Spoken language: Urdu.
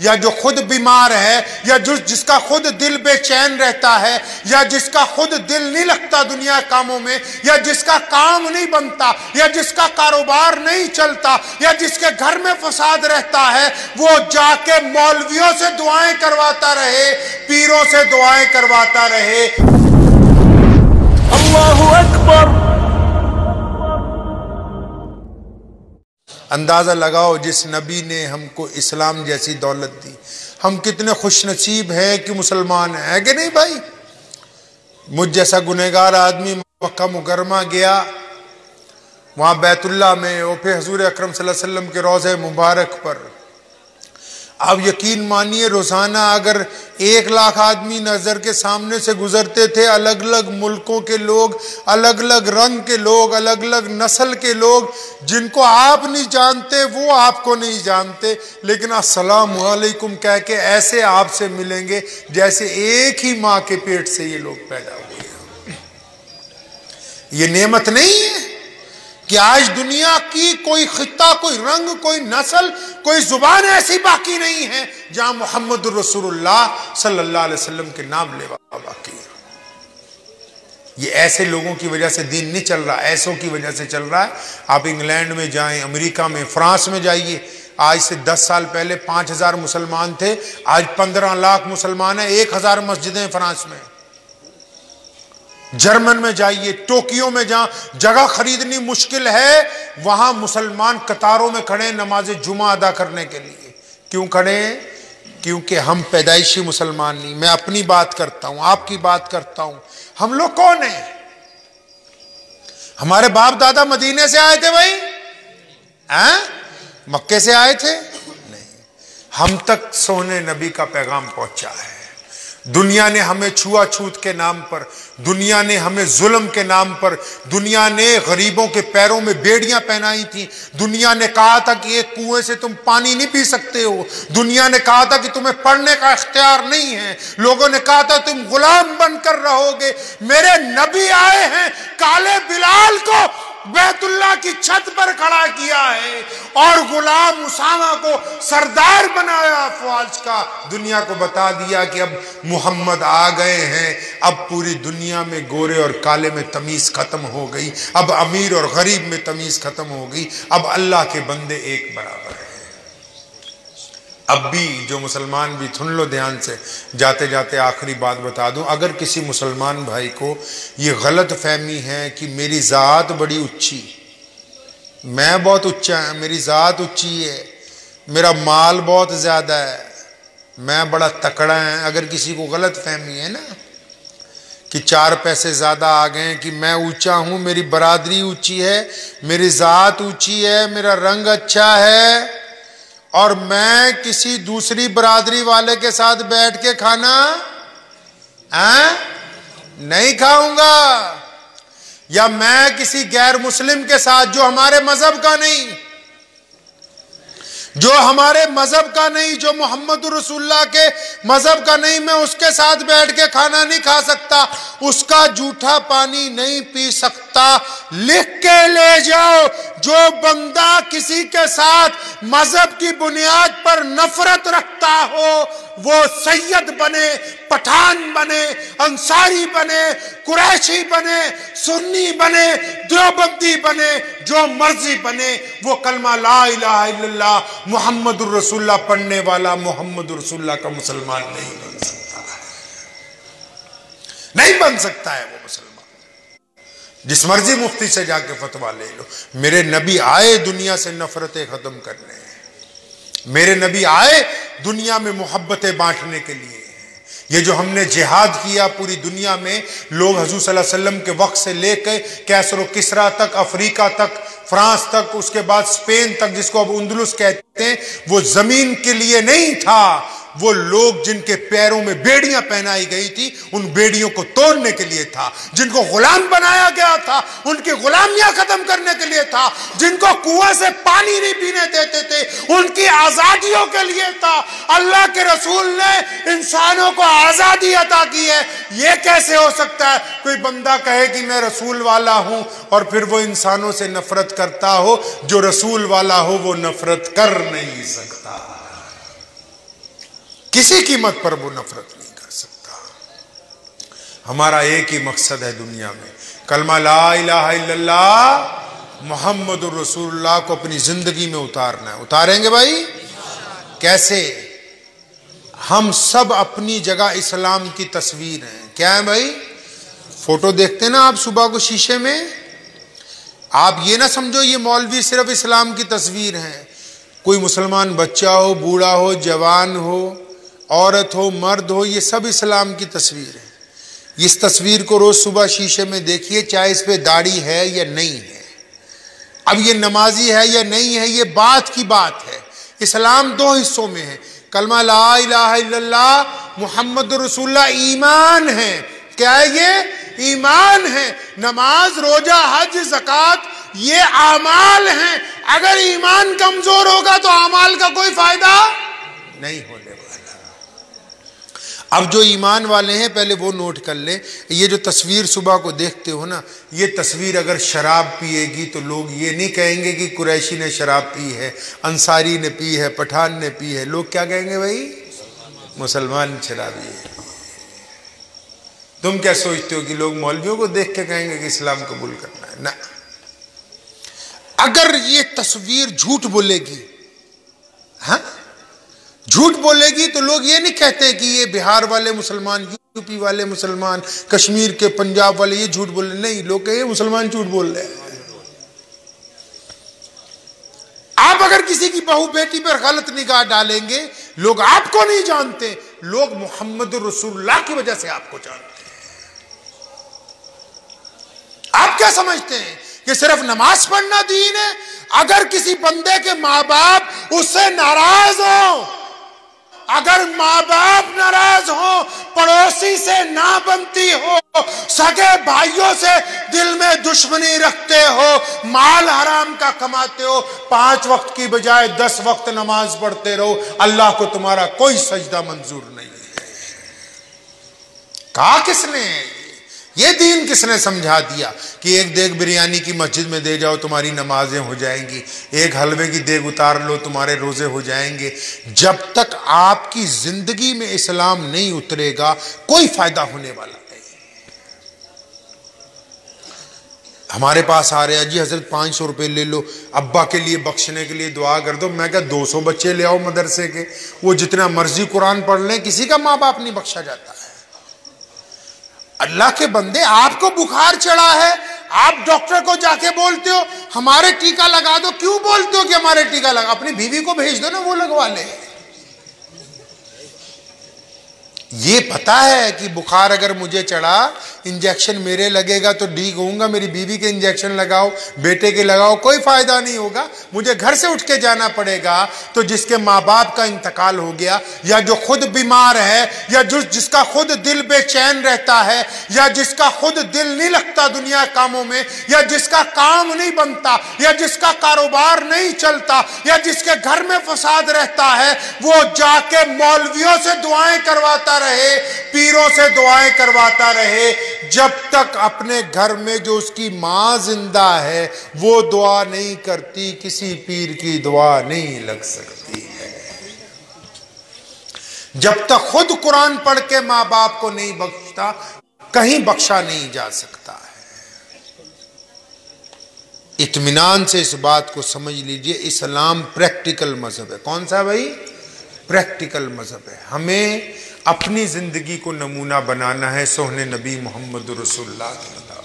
یا جو خود بیمار ہے، یا جس کا خود دل بے چین رہتا ہے، یا جس کا خود دل نہیں لگتا دنیا کاموں میں، یا جس کا کام نہیں بنتا، یا جس کا کاروبار نہیں چلتا، یا جس کے گھر میں فساد رہتا ہے، وہ جا کے مولویوں سے دعائیں کرواتا رہے، پیروں سے دعائیں کرواتا رہے۔ اللہ اکبر۔ اندازہ لگاؤ جس نبی نے ہم کو اسلام جیسی دولت دی، ہم کتنے خوش نصیب ہیں کہ مسلمان ہیں کہ نہیں بھائی؟ مجھ جیسا گنہگار آدمی مکہ مکرمہ گیا، وہاں بیت اللہ میں اور پھر حضور اکرم صلی اللہ علیہ وسلم کے روضہ مبارک پر، آپ یقین مانیے روزانہ اگر 1,00,000 آدمی نظر کے سامنے سے گزرتے تھے، الگ الگ ملکوں کے لوگ، الگ الگ رنگ کے لوگ، الگ الگ نسل کے لوگ، جن کو آپ نہیں جانتے وہ آپ کو نہیں جانتے، لیکن السلام علیکم کہہ کے ایسے آپ سے ملیں گے جیسے ایک ہی ماں کے پیٹ سے یہ لوگ پیدا ہوئے ہیں۔ یہ نعمت نہیں ہے کہ آج دنیا کی کوئی خطہ، کوئی رنگ، کوئی نسل، کوئی زبان ایسی باقی نہیں ہے جہاں محمد الرسول اللہ صلی اللہ علیہ وسلم کے نام لیوا باقی ہے۔ یہ ایسے لوگوں کی وجہ سے دین نہیں چل رہا، ایسوں کی وجہ سے چل رہا ہے۔ آپ انگلینڈ میں جائیں، امریکہ میں، فرانس میں جائیے، آج سے 10 سال پہلے 5,000 مسلمان تھے، آج 15 لاکھ مسلمان ہیں، 1,000 مسجدیں فرانس میں۔ جرمن میں جائیے، ٹوکیو میں جہاں جگہ خریدنی مشکل ہے، وہاں مسلمان قطاروں میں کھڑے ہیں نماز جمعہ ادا کرنے کے لیے۔ کیوں کھڑے ہیں؟ کیونکہ ہم پیدائشی مسلمان نہیں۔ میں اپنی بات کرتا ہوں، آپ کی بات کرتا ہوں، ہم لوگ کون ہیں؟ ہمارے باپ دادا مدینے سے آئے تھے بھائی؟ مکے سے آئے تھے؟ نہیں۔ ہم تک سونے نبی کا پیغام پہنچا ہے۔ دنیا نے ہمیں چھوا چھوت کے نام پر، دنیا نے ہمیں ظلم کے نام پر، دنیا نے غریبوں کے پیروں میں بیڑیاں پہنائی تھیں، دنیا نے کہا تھا کہ ایک کنویں سے تم پانی نہیں پی سکتے ہو، دنیا نے کہا تھا کہ تمہیں پڑھنے کا اختیار نہیں ہے، لوگوں نے کہا تھا تم غلام بن کر رہو گے۔ میرے نبی آئے ہیں، کالے بلال کو بیت اللہ کی چھت پر کھڑا کیا ہے اور غلام اسامہ کو سردار بنایا افواج کا، دنیا کو بتا دیا کہ اب محمد آ گئے ہیں، اب پوری دنیا میں گورے اور کالے میں تمیز ختم ہو گئی، اب امیر اور غریب میں تمیز ختم ہو گئی، اب اللہ کے بندے ایک برابر ہیں۔ اب بھی جو مسلمان بھی سن لو دھیان سے، جاتے جاتے آخری بات بتا دوں، اگر کسی مسلمان بھائی کو یہ غلط فہمی ہے کہ میری ذات بڑی اونچی، میں بہت اونچا ہے، میری ذات اونچی ہے، میرا مال بہت زیادہ ہے، میں بڑا تکڑا ہے، اگر کسی کو غلط فہمی ہے نا کہ 4 پیسے زیادہ آ گئے کہ میں اونچا ہوں، میری برادری اونچی ہے، میری ذات اونچی ہے، میرا رنگ اچھا ہے، اور میں کسی دوسری برادری والے کے ساتھ بیٹھ کے کھانا نہیں کھاؤں گا، یا میں کسی غیر مسلم کے ساتھ جو ہمارے مذہب کا نہیں، جو ہمارے مذہب کا نہیں، جو محمد رسول اللہ کے مذہب کا نہیں، میں اس کے ساتھ بیٹھ کے کھانا نہیں کھا سکتا، اس کا جھوٹا پانی نہیں پی سکتا۔ لکھ کے لے جاؤ، جو بندہ کسی کے ساتھ مذہب کی بنیاد پر نفرت رکھتا ہو، وہ سید بنے، پٹھان بنے، انصاری بنے، قریشی بنے، سنی بنے، دیوبندی بنے، جو مرضی بنے، وہ کلمہ لا الہ الا اللہ محمد الرسول اللہ پڑھنے والا محمد الرسول اللہ کا مسلمان نہیں بن سکتا ہے، نہیں بن سکتا ہے وہ مسلمان۔ جس مرضی مفتی سے جا کے فتویٰ لے لو، میرے نبی آئے دنیا سے نفرتیں ختم کرنے، میرے نبی آئے دنیا میں محبتیں بانٹنے کے لیے۔ یہ جو ہم نے جہاد کیا پوری دنیا میں، لوگ حضور صلی اللہ علیہ وسلم کے وقت سے لے کے کیسر و کسرا تک، افریقہ تک، فرانس تک، اس کے بعد اسپین تک، جس کو اب اندلس کہتے ہیں، وہ زمین کے لیے نہیں تھا، وہ لوگ جن کے پیروں میں بیڑیاں پہنائی گئی تھی ان بیڑیوں کو توڑنے کے لیے تھا، جن کو غلام بنایا گیا تھا ان کی غلامیاں ختم کرنے کے لیے تھا، جن کو کنویں سے پانی نہیں پینے دیتے تھے ان کی آزادیوں کے لیے تھا۔ اللہ کے رسول نے انسانوں کو آزادی عطا کی ہے۔ یہ کیسے ہو سکتا ہے کوئی بندہ کہے کہ میں رسول والا ہوں اور پھر وہ انسانوں سے نفرت کرتا ہو؟ جو رسول والا ہو وہ نفرت کر نہیں سکتا۔ کسی قیمت پر وہ نفرت نہیں کر سکتا۔ ہمارا ایک ہی مقصد ہے دنیا میں، کلمہ لا الہ الا اللہ محمد الرسول اللہ کو اپنی زندگی میں اتارنا ہے۔ اتاریں گے بھائی؟ کیسے؟ ہم سب اپنی جگہ اسلام کی تصویر ہیں۔ کیا ہے بھائی؟ فوٹو دیکھتے ہیں نا آپ صبح کو شیشے میں، آپ یہ نہ سمجھو یہ مولوی صرف اسلام کی تصویر ہیں۔ کوئی مسلمان بچہ ہو، بوڑھا ہو، جوان ہو، عورت ہو، مرد ہو، یہ سب اسلام کی تصویر ہے۔ اس تصویر کو روز صبح شیشے میں دیکھیے، چاہے اس پہ داڑھی ہے یا نہیں ہے، اب یہ نمازی ہے یا نہیں ہے، یہ بات کی بات ہے۔ اسلام دو حصوں میں ہے، کلمہ لا الہ الا اللہ محمد رسول اللہ ایمان ہے۔ کیا ہے یہ؟ ایمان ہے۔ نماز، روزہ، حج، زکوٰۃ یہ اعمال ہیں۔ اگر ایمان کمزور ہوگا تو اعمال کا کوئی فائدہ نہیں ہونے والا۔ اب جو ایمان والے ہیں پہلے وہ نوٹ کر لیں، یہ جو تصویر صبح کو دیکھتے ہو نا، یہ تصویر اگر شراب پیے گی تو لوگ یہ نہیں کہیں گے کہ قریشی نے شراب پی ہے، انصاری نے پی ہے، پٹھان نے پی ہے، لوگ کیا کہیں گے بھائی؟ مسلمان شرابی ہے۔ تم کیا سوچتے ہو کہ لوگ مولویوں کو دیکھ کے کہیں گے کہ اسلام قبول کرنا ہے؟ نہ، اگر یہ تصویر جھوٹ بولے گی، ہاں جھوٹ بولے گی تو لوگ یہ نہیں کہتے کہ یہ بہار والے مسلمان، یو پی والے مسلمان، کشمیر کے، پنجاب والے یہ جھوٹ بول رہے، نہیں، لوگ کہیں مسلمان جھوٹ بول رہے ہیں۔ آپ اگر کسی کی بہو بیٹی پر غلط نگاہ ڈالیں گے، لوگ آپ کو نہیں جانتے، لوگ محمد رسول اللہ کی وجہ سے آپ کو جانتے ہیں۔ آپ کیا سمجھتے ہیں کہ صرف نماز پڑھنا دین ہے؟ اگر کسی بندے کے ماں باپ اس سے ناراض ہوں، اگر ماں باپ ناراض ہوں، پڑوسی سے نہ بنتی ہو، سگے بھائیوں سے دل میں دشمنی رکھتے ہو، مال حرام کا کماتے ہو، 5 وقت کی بجائے 10 وقت نماز پڑھتے رہو، اللہ کو تمہارا کوئی سجدہ منظور نہیں ہے۔ کہا کس نے؟ یہ دین کس نے سمجھا دیا کہ ایک دیگ بریانی کی مسجد میں دے جاؤ تمہاری نمازیں ہو جائیں گی، ایک حلوے کی دیگ اتار لو تمہارے روزے ہو جائیں گے؟ جب تک آپ کی زندگی میں اسلام نہیں اترے گا کوئی فائدہ ہونے والا نہیں۔ ہمارے پاس آ رہے ہیں، جی حضرت 500 روپے لے لو، ابا کے لیے بخشنے کے لیے دعا کر دو۔ میں کہا 200 بچے لے آؤ مدرسے کے، وہ جتنا مرضی قرآن پڑھ لیں، کسی کا ماں باپ نہیں بخشا جاتا ہے۔ اللہ کے بندے، آپ کو بخار چڑھا ہے، آپ ڈاکٹر کو جا کے بولتے ہو ہمارے ٹیکہ لگا دو۔ کیوں بولتے ہو کہ ہمارے ٹیکہ لگا؟ اپنی بیوی کو بھیج دو نا، وہ لگوا لے۔ یہ پتا ہے کہ بخار اگر مجھے چڑھا، انجیکشن میرے لگے گا تو ٹھیک ہوں گا، میری بیوی کے انجیکشن لگاؤ، بیٹے کے لگاؤ، کوئی فائدہ نہیں ہوگا، مجھے گھر سے اٹھ کے جانا پڑے گا۔ تو جس کے ماں باپ کا انتقال ہو گیا، یا جو خود بیمار ہے، یا جس کا خود دل بے چین رہتا ہے، یا جس کا خود دل نہیں لگتا دنیا کاموں میں، یا جس کا کام نہیں بنتا، یا جس کا کاروبار نہیں چلتا، یا جس کے گھر میں فساد رہتا ہے، وہ جا کے مولویوں سے دعائیں کرواتا رہے، پیروں سے دعائیں کرواتا رہے، جب تک اپنے گھر میں جو اس کی ماں زندہ ہے وہ دعا نہیں کرتی، کسی پیر کی دعا نہیں لگ سکتی ہے۔ جب تک خود قرآن پڑھ کے ماں باپ کو نہیں بخشتا، کہیں بخشا نہیں جا سکتا ہے۔ اطمینان سے اس بات کو سمجھ لیجئے، اسلام پریکٹیکل مذہب ہے۔ کون سا بھائی؟ پریکٹیکل مذہب ہے۔ ہمیں اپنی زندگی کو نمونہ بنانا ہے سوہنے نبی محمد رسول اللہ کے مطابق۔